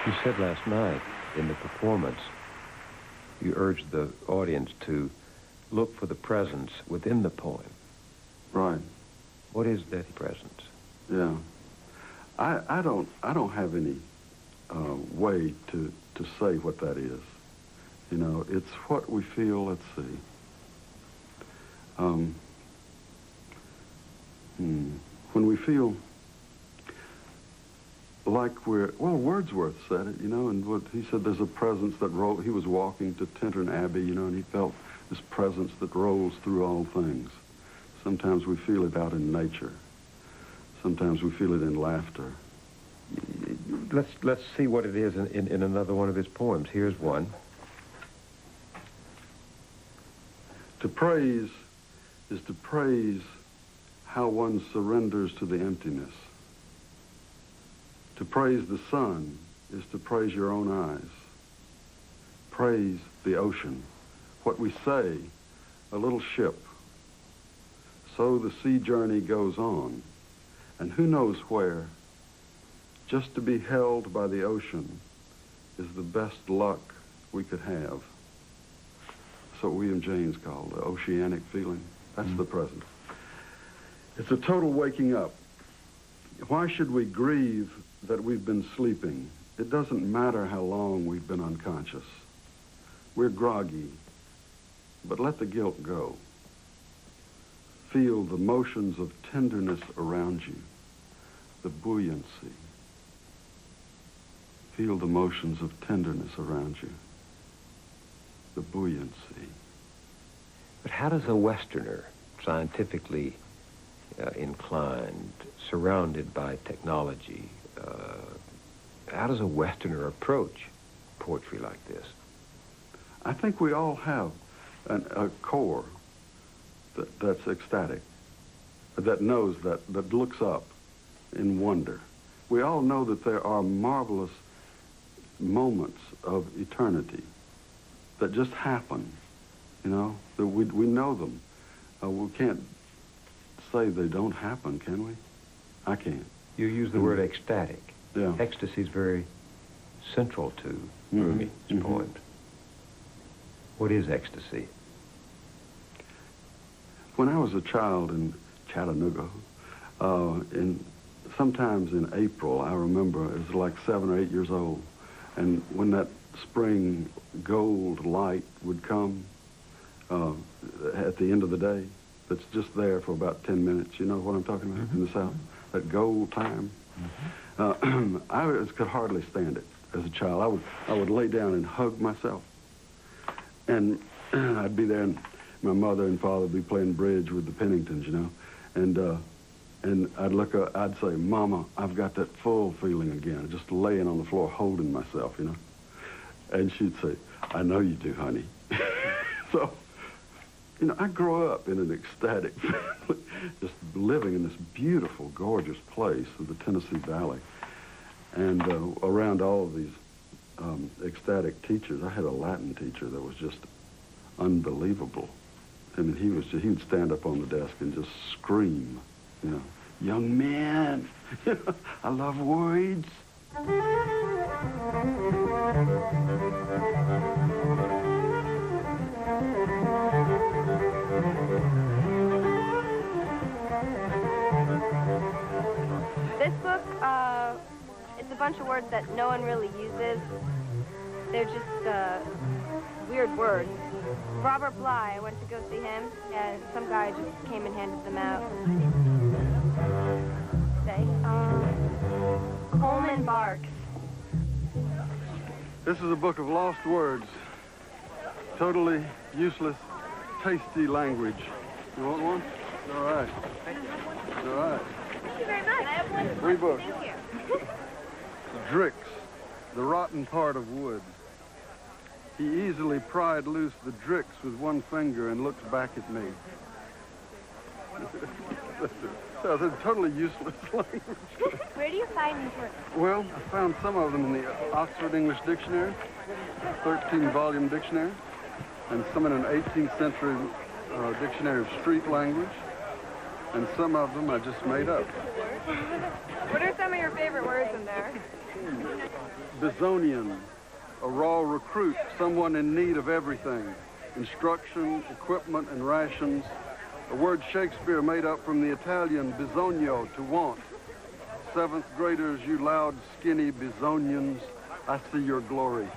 You said last night in the performance, you urged the audience to look for the presence within the poem. Right. What is that presence? Yeah. I don't have any way to say what that is. You know, it's what we feel. Let's see. When we feel like Wordsworth said it, you know, and what he said, there's a presence that he was walking to Tintern Abbey, you know, and he felt this presence that rolls through all things. Sometimes we feel it out in nature. Sometimes we feel it in laughter. Let's see what it is in another one of his poems. Here's one. To praise is to praise how one surrenders to the emptiness. To praise the sun is to praise your own eyes. Praise the ocean. What we say, a little ship. So the sea journey goes on, and who knows where. Just to be held by the ocean is the best luck we could have. That's what William James called the oceanic feeling. That's the present. It's a total waking up. Why should we grieve that we've been sleeping? It doesn't matter how long we've been unconscious. We're groggy, but let the guilt go. Feel the motions of tenderness around you, the buoyancy. Feel the motions of tenderness around you, the buoyancy. But how does a Westerner, scientifically inclined, surrounded by technology, how does a Westerner approach poetry like this? I think we all have a core that's ecstatic, that knows that looks up in wonder. We all know that there are marvelous moments of eternity that just happen, you know, that we know them. We can't say they don't happen, can we? I can't. You use the word ecstatic. Yeah. Ecstasy is very central to Rumi's poems. What is ecstasy? When I was a child in Chattanooga, sometimes in April, I remember it was like 7 or 8 years old, and when that spring gold light would come at the end of the day, that's just there for about 10 minutes. You know what I'm talking about in the South? That gold time. I could hardly stand it as a child. I would lay down and hug myself, and I'd be there, and my mother and father would be playing bridge with the Penningtons, you know, and I'd look up, I'd say, "Mama, I've got that full feeling again," just laying on the floor holding myself, you know, and she'd say, "I know you do, honey." So, you know, I grew up in an ecstatic family, just living in this beautiful, gorgeous place of the Tennessee Valley, and around all of these ecstatic teachers. I had a Latin teacher that was just unbelievable. I mean, he would stand up on the desk and just scream, you know, "Young man, I love words." This book, it's a bunch of words that no one really uses. They're just weird words. Robert Bly, I went to go see him, and some guy just came and handed them out. Coleman Barks. This is a book of lost words. Totally useless, tasty language. You want one? All right. All right. Thank you very much. I have one. 3 books. Thank you. Drix, the rotten part of wood. He easily pried loose the drix with one finger and looked back at me. So they're totally useless language. Where do you find these words? Well, I found some of them in the Oxford English Dictionary, 13-volume dictionary, and some in an 18th century dictionary of street language, and some of them I just made up. What are some of your favorite words in there? Bisonian, a raw recruit, someone in need of everything, instruction, equipment, and rations, a word Shakespeare made up from the Italian bisogno, to want. Seventh graders, you loud, skinny Bisonians, I see your glory.